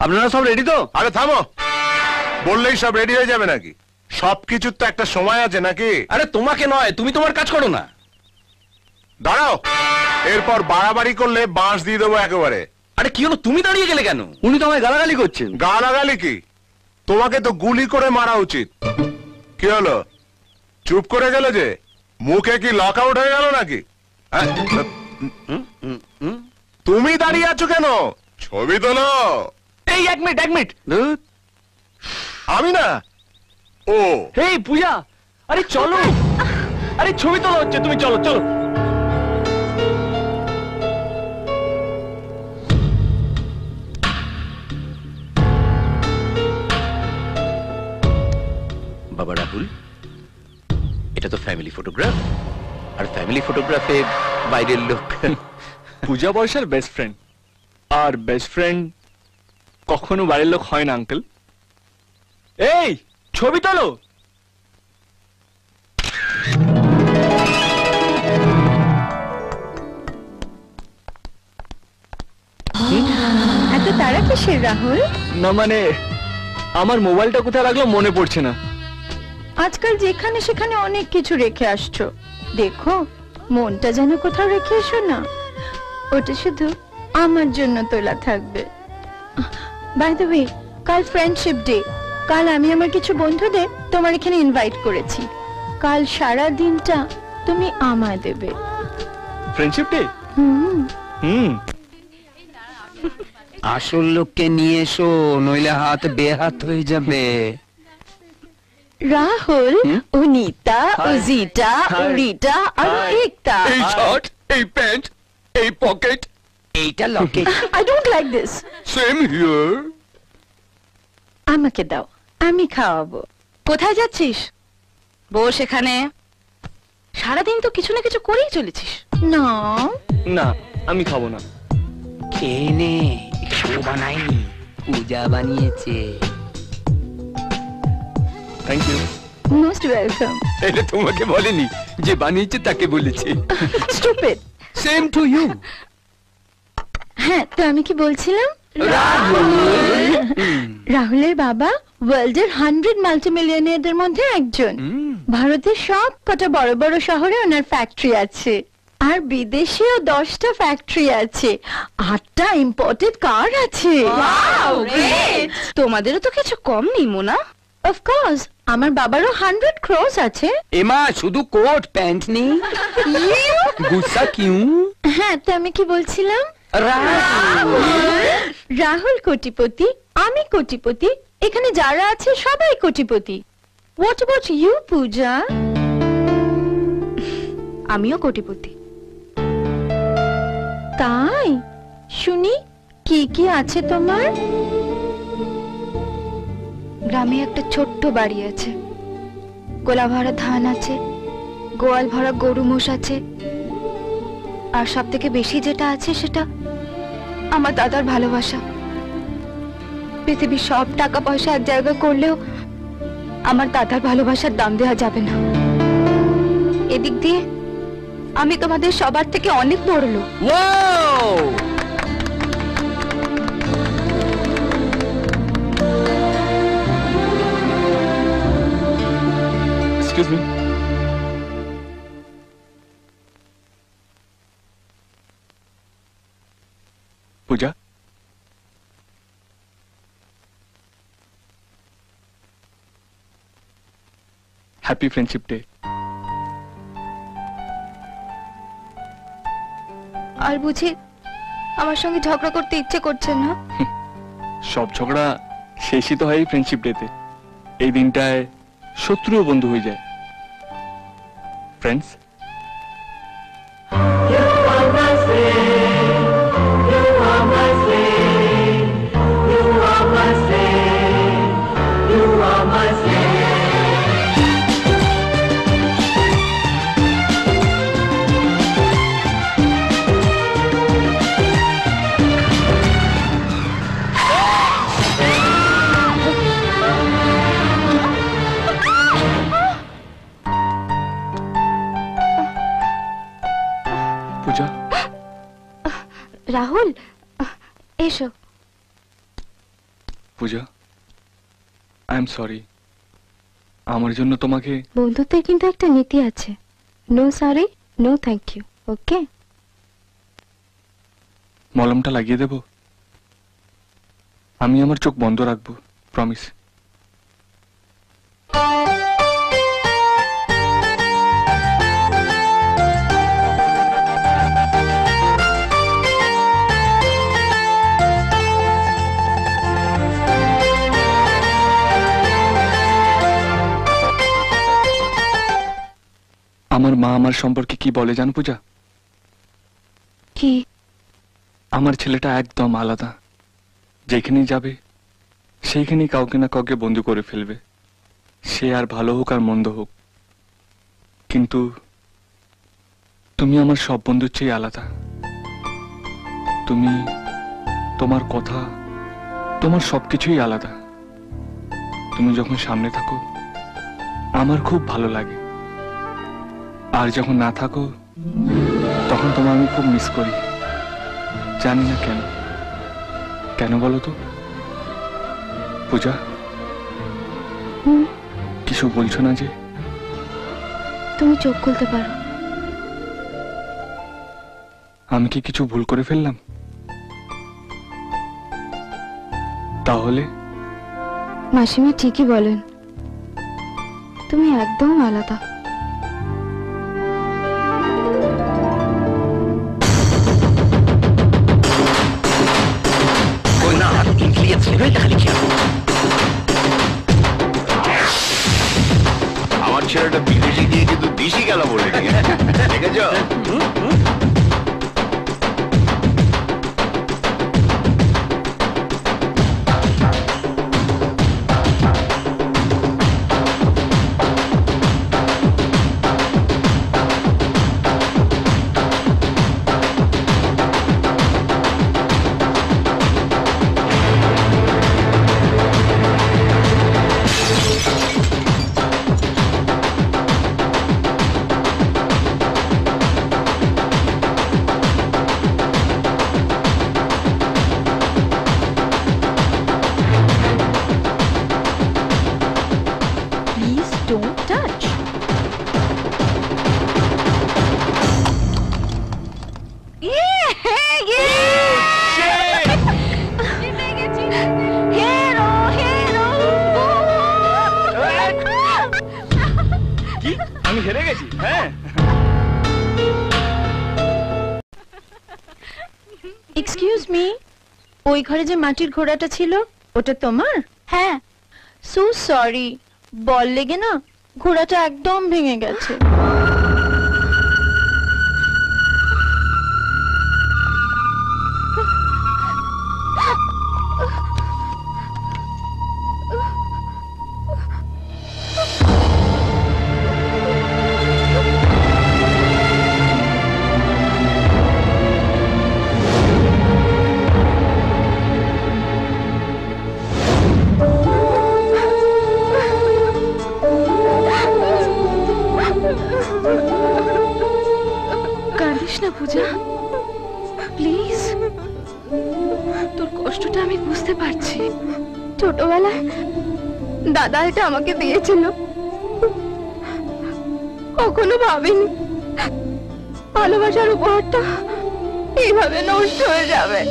আপনারা সব রেডি তো? আরে থামো, বললেই সব রেডি হয়ে যাবে নাকি? সবকিছুর তো একটা সময় আছে নাকি? আরে তোমাকে নয়, তুমি তোমার কাজ করো না। দাঁড়াও, এরপর বাড়াবাড়ি করলে বাঁশ দিয়ে দেবো একেবারে। আরে কি হলো, তুমি দাঁড়িয়ে গেলে কেন? উনি তো আমায় গালাগালি করছেন। গালাগালি কি? তোমাকে তো গুলি করে মারা উচিত। কি হলো, চুপ করে গেলে যে? মুখে কি লক আউট হয়ে গেল নাকি? তুমি দাঁড়িয়ে আছো কেন? ছবি তোলো। এই এক মিনিট। আমি না, ও এই পূজা, আরে চলো, আরে ছবি তোলা হচ্ছে, তুমি চলো চলো। বাবা রাহুল, এটা তো ফ্যামিলি ফটোগ্রাফ, আর ফ্যামিলি ফটোগ্রাফে বাইরের লোক। পূজা বর্ষার বেস্ট ফ্রেন্ড, আর বেস্ট ফ্রেন্ড কখনো বাড়ির লোক হয় না আঙ্কেল। এই ছবি তোলো। এত তারা কিসের রাহুল? না মানে আমার মোবাইলটা কোথায় রাখলো মনে পড়ছে না। আজকাল যেখানে সেখানে অনেক কিছু রেখে আসছো, দেখো মনটা যেন কোথাও রেখে এসো না। ওটা শুধু আমার জন্য তোলা থাকবে। বাই দ্য ওয়ে, কাল ফ্রেন্ডশিপ ডে। কাল আমি আমার কিছু বন্ধুদের তোমার এখানে ইনভাইট করেছি। কাল সারা দিনটা তুমি আমায় দেবে। Friendship day? হুম। আসল লোককে নিয়ে এসো, নইলে হাত বেহাত হয়ে যাবে। রাহুল, অনিতা, অজিতা, রিটা আর একতা। এই শার্ট, এই প্যান্ট, এই পকেট, এইটা Locket. I don't like this. Same here. আমাকে দাও, আমি খাওয়াবো। কোথায় যাচ্ছিস? বস এখানে। সারাদিন তো কিছু না কিছু করেই চলেছিস। না না, আমি খাবো না। খেয়ে নে, কেউ বানায়নি, পূজা বানিয়েছে। Thank you. Most welcome. এটা তোমাকে বলেনি, যে বানিয়েছে তাকে বলেছে। স্টুপিড। Same to you. হ্যাঁ, তো আমি কি বলছিলাম? রাহুলের বাবা ওয়ার্ল্ডের 100 মাল্টিমিলিয়নিয়ারদের মধ্যে একজন। ভারতের সব কটা বড় বড় শহরে ওনার ফ্যাক্টরি আছে, আর বিদেশেও 10টা ফ্যাক্টরি আছে, 8টা ইম্পোর্টেড কার আছে। তোমাদেরও তো কিছু কম নেই মোনা। অফকোর্স, আমার বাবারও 100 crores আছে। এমা শুধু কোট প্যান্ট নেই, গুসা কিউ? হ্যাঁ, তো আমি কি বলছিলাম? রাহুল কোটিপতি, আমি কোটিপতি, এখানে যারা আছে সবাই কোটিপতি। What about you, পূজা? আমিও কোটিপতি। তাই? শুনি, কি কি আছে তোমার? গ্রামে একটা ছোট্ট বাড়ি আছে, গোলা ভরা ধান আছে, গোয়াল ভরা গরু মোষ আছে, আর সব থেকে বেশি যেটা আছে সেটা আমার দাদার ভালোবাসা। পৃথিবীর সব টাকা পয়সা এক জায়গায় করলেও আমার দাদার ভালোবাসার দাম দেওয়া যাবে না। এদিক দিয়ে আমি তোমাদের সবার থেকে অনেক বড় লোক। Excuse me. Puja, happy friendship day. আর বুঝি আমার সঙ্গে ঝগড়া করতে ইচ্ছে করছে না? সব ঝগড়া শেষই তো হয় ফ্রেন্ডশিপ ডেতে। এই দিনটায় শত্রুও বন্ধু হয়ে যায়। Friends, Puja, I am sorry. আমার জন্য তোমাকে বন্ধুত্বের কিন্তু একটা নীতি আছে, no sorry no thank you. Okay, মলমটা লাগিয়ে দেব? আমি আমার চোখ বন্ধ রাখবো, প্রমিস। আমার মা আমার সম্পর্কে কি বলে জানো পূজা? কি? আমার ছেলেটা একদম আলাদা, যেখানেই যাবে সেইখানেই কাউকে না কাউকে বন্ধু করে ফেলবে, সে আর ভালো হোক আর মন্দ হোক। কিন্তু তুমি আমার সব বন্ধুর চেয়ে আলাদা। তুমি, তোমার কথা, তোমার সবকিছুই আলাদা। তুমি যখন সামনে থাকো আমার খুব ভালো লাগে, আর যখন না থাকো তখন তোমার আমি খুব মিস করি। জানি না কেন, কেন বলো তো? পূজা, কিছু বলছো না যে? তুমি চোখ খুলতে পারো। আমি কি কিছু ভুল করে ফেললাম? তাহলে মাসিমা ঠিকই বলেন, তুমি একদম আলাদা। আমার ছেলেটা বিদেশি দিয়ে কিন্তু দিশি গেল বলে দেখেছ? Don't touch. কি আমি হেরে গেছি? হ্যাঁ। এক্সকিউজ মি, ওই ঘরে যে মাটির ঘোড়াটা ছিল ওটা তোমার? হ্যাঁ। সো সরি, বল লেগে না ঘোড়াটা একদম ভেঙে গেছে। কাঁদিস না পূজা, প্লিজ। তোর কষ্টটা আমি বুঝতে পারছি। ছোটবেলায় দাদা এটা আমাকে দিয়েছিল, কখনো ভাবিনি ভালোবাসার উপহারটা এইভাবে নষ্ট হয়ে যাবে।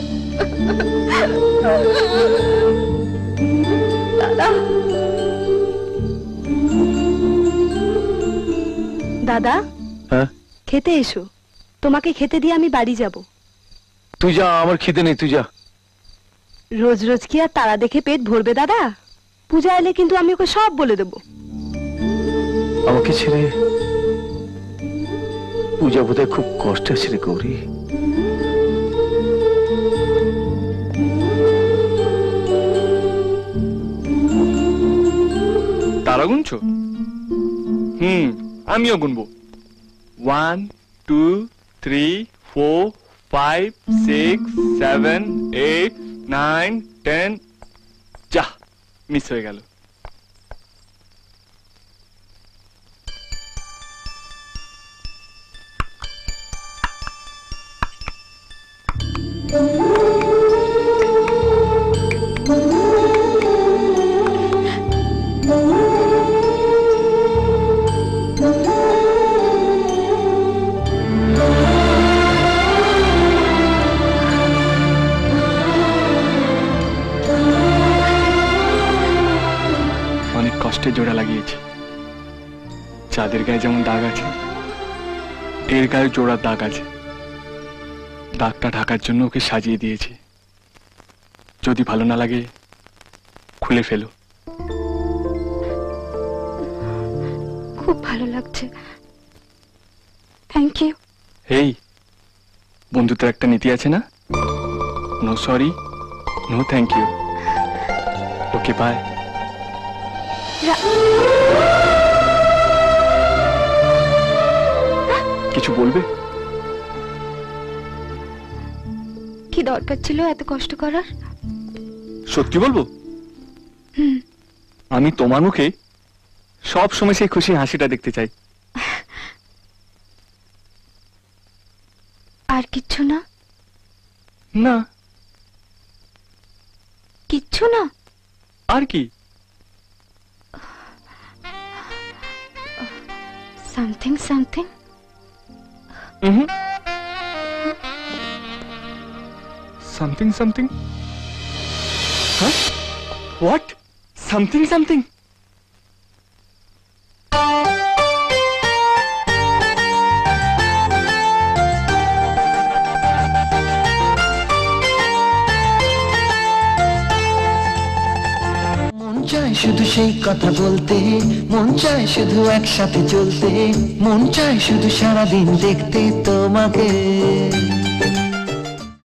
দাদা, দাদা, হ্যাঁ? খেতে এসো, তোমাকে খেতে দিয়ে আমি বাড়ি যাব। তুই যা, আমার খিদে নেই, তুই যা। রোজ রোজ কি আর তারা দেখে পেট ভরবে দাদা? পূজা এলে কিন্তু আমি ওকে সব বলে দেবো। আমাকে ছেড়ে পূজা বোধহয় খুব কষ্টে আছে রে গৌরী। তারা গুনছো? আমিও গুনবো। 1 2 3 4 5 6 7 8 9 10। যা, মিস হয়ে গেল। অ্যামেথিস্টের জোড়া লাগিয়েছি। চাঁদের গায়ে যেমন দাগ আছে, এর গায়ে জোড়ার দাগ আছে। দাগটা ঢাকার জন্য ওকে সাজিয়ে দিয়েছি। যদি ভালো না লাগে খুলে ফেলো। খুব ভালো লাগছে, থ্যাংক ইউ। এই বন্ধুত্বের একটা নীতি আছে না, no sorry, no thank you. Okay bye. কিছু বলবে? কি দরকার ছিল এত কষ্ট করার? সত্যি বলবো, আমি তোমার মুখে সব সময় সেই খুশি হাসিটা দেখতে চাই। আর কিচ্ছু না? না। কিচ্ছু না? আর কি? Something something? Something something? হ্যাঁ, হোয়াট? Something something? মন চায় শুধু সেই কথা বলতে, মন চায় শুধু একসাথে চলতে, মন চায় শুধু সারাদিন দেখতে তোমাকে।